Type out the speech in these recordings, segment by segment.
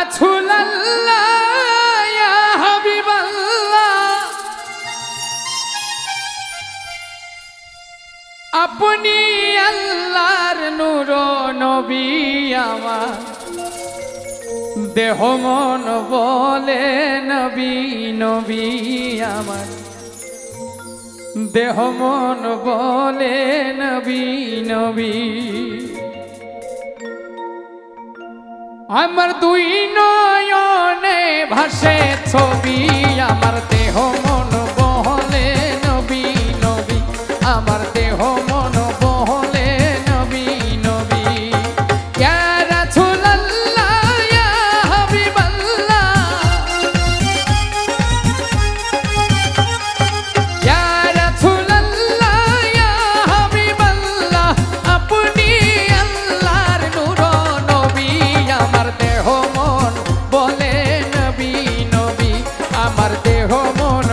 রাসূলুল্লাহ ইয়া হাবিবাল্লাহ আপনি আল্লাহর নূর নবী আমার দেহ মন বলে নবী নবী আমার দেহ মন বলে নবী নবী আমার দুই নয়নে ভাসে ছবি আমার দেহ মন বলে নবী নবী আমার দেহ মন বলে নবী নবী ইয়া রাসূলুল্লাহ ইয়া হাবিবাল্লাহ ইয়া রাসূলুল্লাহ ইয়া হাবিবাল্লাহ আপনি আল্লাহর নূর নবী আমার দেহ মন বলে নবী নবী আমার দেহ মন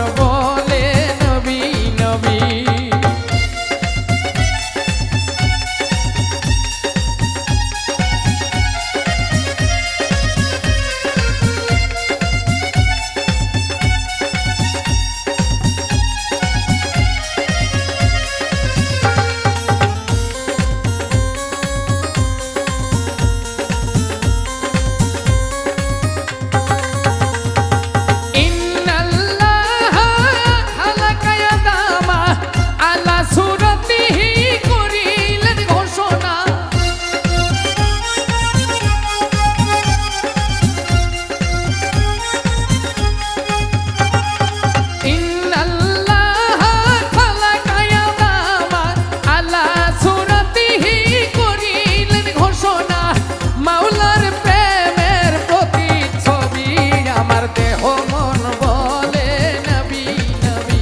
বলে নবী নবী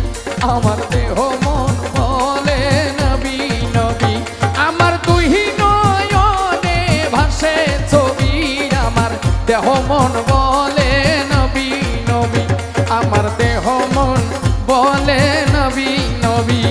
আমার দেহ মন বলে নবী নবী আমার দুই নয়নে ভাসে ছবি আমার দেহ মন বলে নবী নবী আমার দেহ মন বলে নবী নবী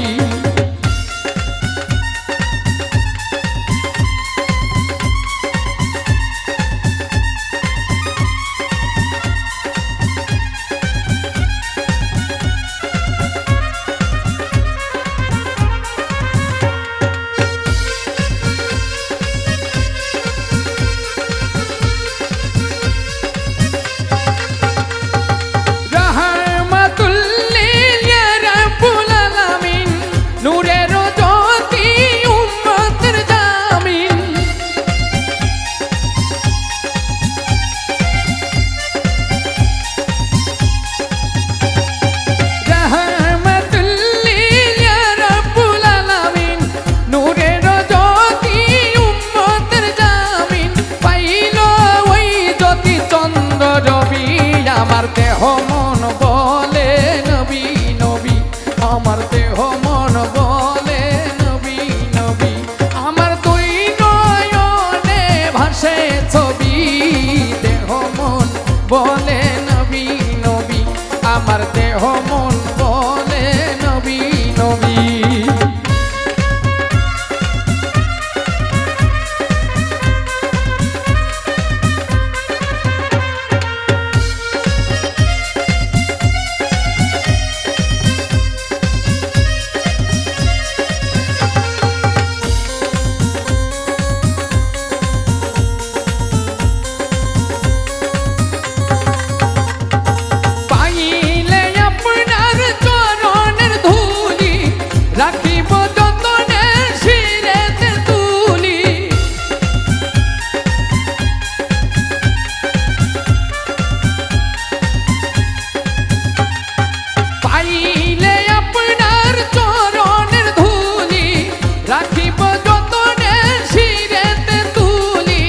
আমার দেহ মন বলে নবী নবী আমার দেহ মন বলে নবী নবী আমার দুই নয়নে ভাসে ছবি দেহ মন বলে নবী নবী আমার দেহ মন বলে নবী নবী রাখিব যতনে শিরেতে তুলি পাইলে আপনার চরণের ধুলি রাখিব যতনে শিরেতে তুলি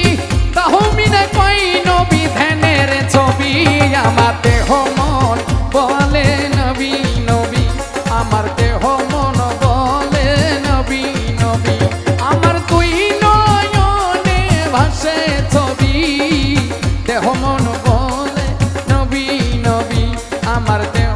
তাহমিনা কই নবী ধ্যানের ছবি আমার দেহ মন বলে নবী নবী আমার দেহ মন দেহ মন বলে নবী নবী আমার দেহ